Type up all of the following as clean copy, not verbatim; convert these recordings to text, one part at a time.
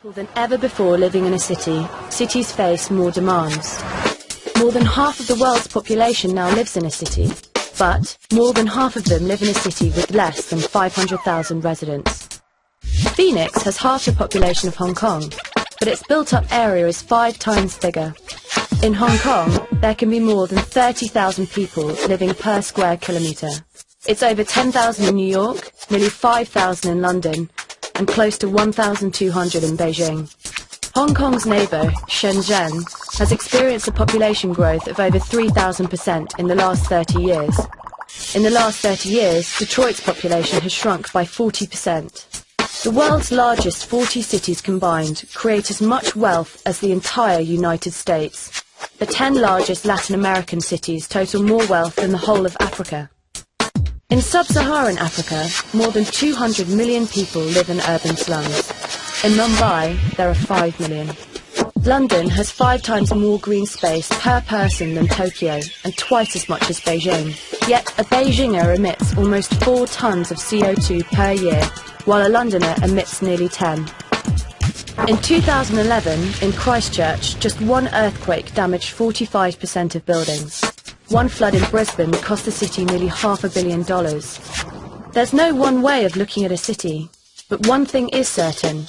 people than ever before living in a city, cities face more demands. More than half of the world's population now lives in a city, but more than half of them live in a city with less than 500,000 residents. Phoenix has half the population of Hong Kong, but its built-up area is 5 times bigger. In Hong Kong, there can be more than 30,000 people living per square kilometre. It's over 10,000 in New York, nearly 5,000 in London, and close to 1,200 in Beijing. Hong Kong's neighbour, Shenzhen, has experienced a population growth of over 3,000% in the last 30 years. In the last 30 years, Detroit's population has shrunk by 40%. The world's largest 40 cities combined create as much wealth as the entire United States. The 10 largest Latin American cities total more wealth than the whole of Africa. In sub-Saharan Africa, more than 200 million people live in urban slums. In Mumbai, there are 5 million. London has 5 times more green space per person than Tokyo, and twice as much as Beijing. Yet a Beijinger emits almost 4 tons of CO2 per year, while a Londoner emits nearly 10. In 2011, in Christchurch, just one earthquake damaged 45% of buildings. One flood in Brisbane cost the city nearly $500 million. There's no one way of looking at a city, but one thing is certain.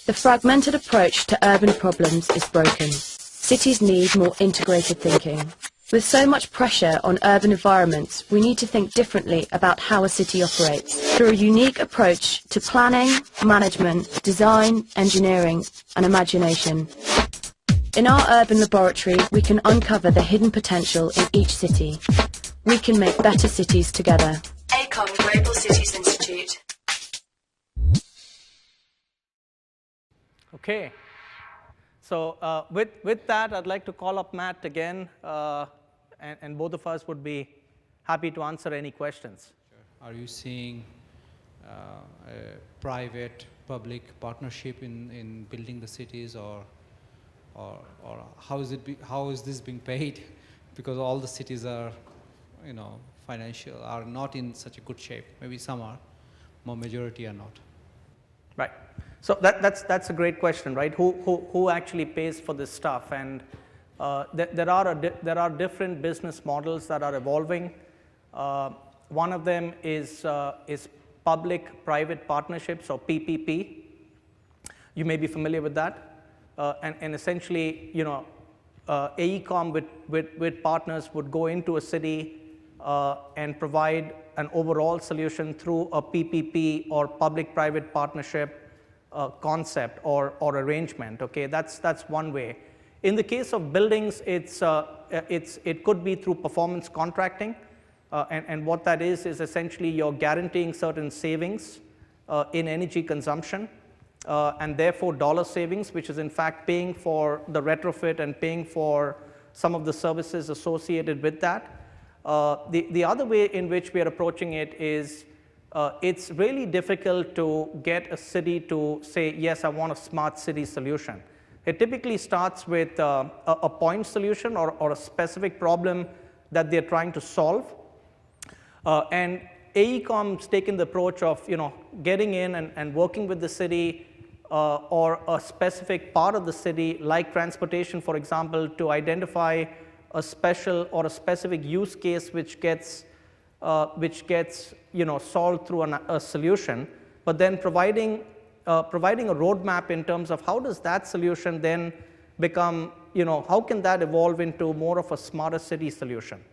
The fragmented approach to urban problems is broken. Cities need more integrated thinking. With so much pressure on urban environments, we need to think differently about how a city operates, through a unique approach to planning, management, design, engineering, and imagination. In our urban laboratory, we can uncover the hidden potential in each city. We can make better cities together. AECOM Global Cities Institute. Okay. So with that, I'd like to call up Matt again, and both of us would be happy to answer any questions. Sure. Are you seeing a private-public partnership in building the cities, or how is this being paid? Because all the cities are, are not in such a good shape. Maybe some are, more majority are not. Right. So that's a great question, right? Who actually pays for this stuff? And there are different business models that are evolving. One of them is public-private partnerships, or PPP. You may be familiar with that. And essentially, AECOM with partners would go into a city and provide an overall solution through a PPP, or public-private partnership concept or arrangement. Okay, that's one way. In the case of buildings, it could be through performance contracting, and what that is essentially you're guaranteeing certain savings in energy consumption. And therefore dollar savings, which is in fact paying for the retrofit and paying for some of the services associated with that. The other way in which we are approaching it is it's really difficult to get a city to say, yes, I want a smart city solution. It typically starts with a point solution or a specific problem that they're trying to solve. And AECOM's taken the approach of getting in and working with the city or a specific part of the city, like transportation, for example, to identify a special or a specific use case which gets solved through a solution, but then providing a roadmap in terms of how does that solution then become, how can that evolve into more of a smarter city solution,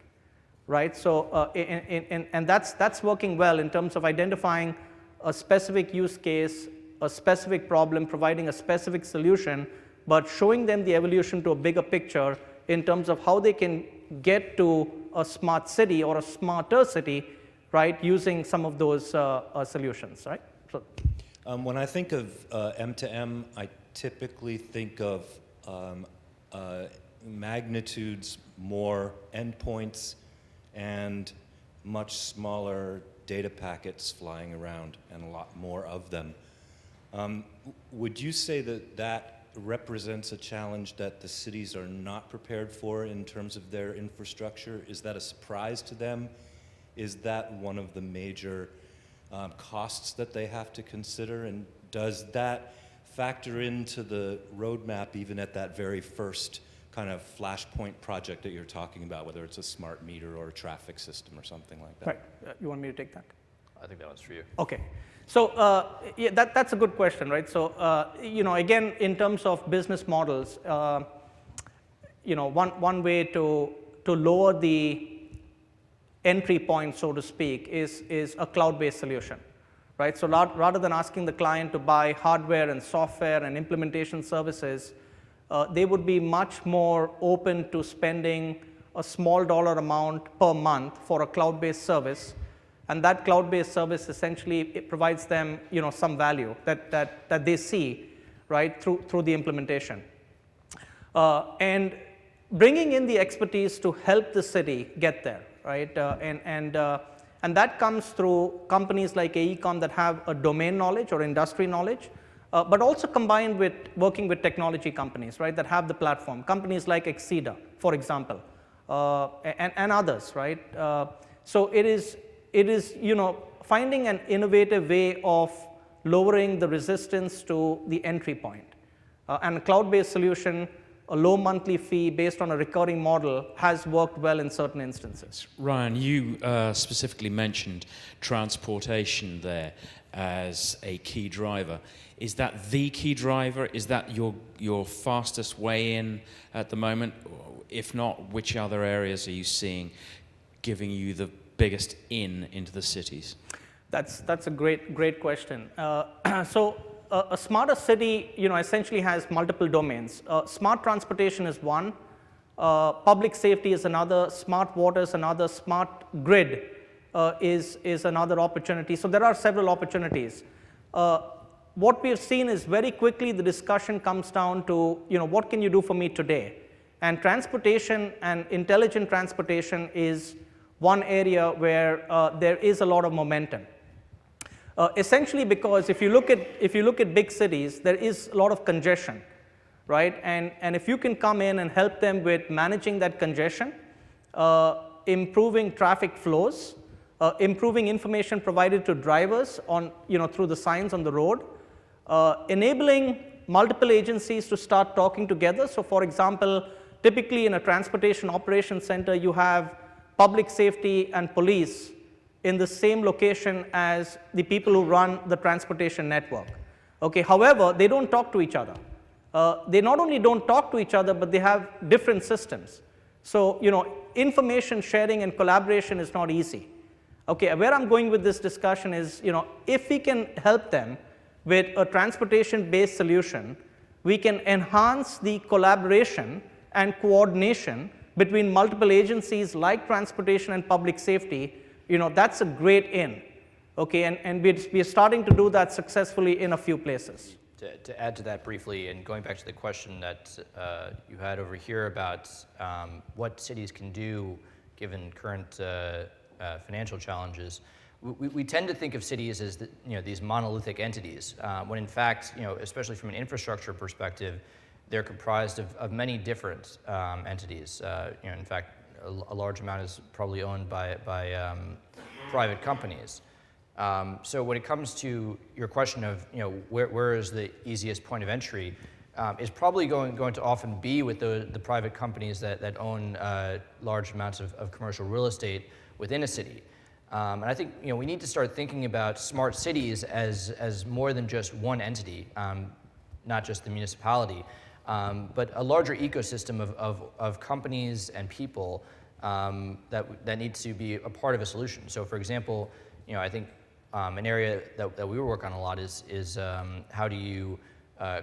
right? So and that's working well in terms of identifying a specific use case, a specific problem, providing a specific solution, but showing them the evolution to a bigger picture in terms of how they can get to a smart city or a smarter city, right, using some of those solutions, right? So, when I think of M2M, I typically think of magnitudes more endpoints and much smaller data packets flying around, and a lot more of them. Would you say that represents a challenge that the cities are not prepared for in terms of their infrastructure? Is that a surprise to them? Is that one of the major costs that they have to consider? And does that factor into the roadmap even at that very first kind of flashpoint project that you're talking about, whether it's a smart meter or a traffic system or something like that? Right. You want me to take that? I think that one's for you. Okay. So yeah, that's a good question, right? So again, in terms of business models, one way to lower the entry point, so to speak, is a cloud-based solution, right? So rather than asking the client to buy hardware and software and implementation services, they would be much more open to spending a small dollar amount per month for a cloud-based service, and that cloud-based service essentially it provides them some value that they see, right, through the implementation. And bringing in the expertise to help the city get there, right? And that comes through companies like AECOM that have a domain knowledge or industry knowledge, but also combined with working with technology companies, right, that have the platform. Companies like Axeda, for example, and others, right? So it is finding an innovative way of lowering the resistance to the entry point. And a cloud-based solution, a low monthly fee based on a recurring model has worked well in certain instances. Ryan, you specifically mentioned transportation there as a key driver. Is that the key driver? Is that your fastest way in at the moment? If not, which other areas are you seeing giving you the biggest into the cities? That's a great question. So a smarter city, essentially has multiple domains. Smart transportation is one. Public safety is another. Smart water is another. Smart grid is another opportunity. So there are several opportunities. What we have seen is very quickly the discussion comes down to, what can you do for me today? And transportation and intelligent transportation is one area where there is a lot of momentum. Essentially because if you look at big cities, there is a lot of congestion, right? And if you can come in and help them with managing that congestion, improving traffic flows, improving information provided to drivers on, through the signs on the road, enabling multiple agencies to start talking together. So for example, typically in a transportation operations center, you have public safety and police in the same location as the people who run the transportation network. Okay, however, they don't talk to each other. They not only don't talk to each other, but they have different systems. So, information sharing and collaboration is not easy. Okay, where I'm going with this discussion is, if we can help them with a transportation-based solution, we can enhance the collaboration and coordination between multiple agencies like transportation and public safety. That's a great in, okay, and we're starting to do that successfully in a few places. To add to that briefly, and going back to the question that you had over here about what cities can do given current financial challenges, we tend to think of cities as these monolithic entities, when in fact, especially from an infrastructure perspective, they're comprised of many different entities. In fact, a large amount is probably owned by private companies. So when it comes to your question of where is the easiest point of entry, is probably going to often be with the private companies that own large amounts of commercial real estate within a city. And I think we need to start thinking about smart cities as more than just one entity, not just the municipality. But a larger ecosystem of companies and people that need to be a part of a solution. So for example, I think an area that we work on a lot is how do you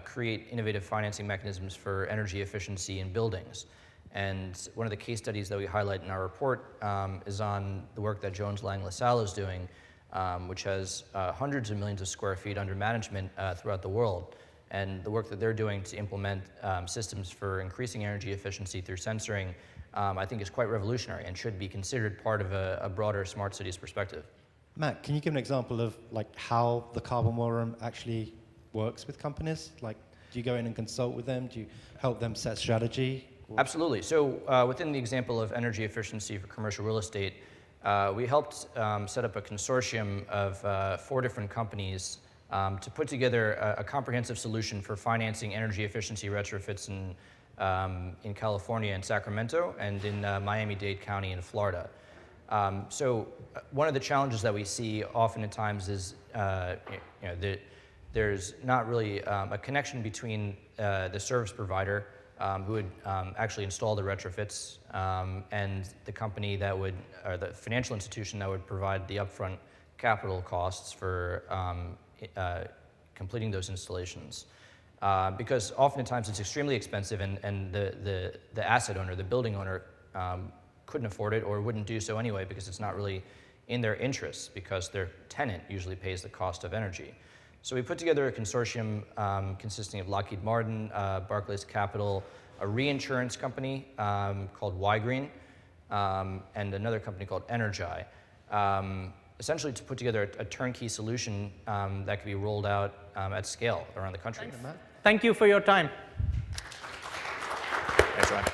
create innovative financing mechanisms for energy efficiency in buildings. And one of the case studies that we highlight in our report is on the work that Jones Lang LaSalle is doing, which has hundreds of millions of square feet under management throughout the world. And the work that they're doing to implement systems for increasing energy efficiency through sensoring, I think is quite revolutionary and should be considered part of a broader smart cities perspective. Matt, can you give an example of how the Carbon War Room actually works with companies? Do you go in and consult with them? Do you help them set strategy? Absolutely. So within the example of energy efficiency for commercial real estate, we helped set up a consortium of 4 different companies to put together a comprehensive solution for financing energy efficiency retrofits in California and Sacramento, and in Miami-Dade County in Florida. So one of the challenges that we see often at times is there's not really a connection between the service provider who would actually install the retrofits and the company that would, or the financial institution that would provide the upfront capital costs for completing those installations. Because oftentimes it's extremely expensive, and the asset owner, the building owner, couldn't afford it or wouldn't do so anyway because it's not really in their interests, because their tenant usually pays the cost of energy. So we put together a consortium consisting of Lockheed Martin, Barclays Capital, a reinsurance company called Y-Green, and another company called Energii, essentially to put together a turnkey solution that could be rolled out at scale around the country. Thank you for your time. Thanks, Ryan.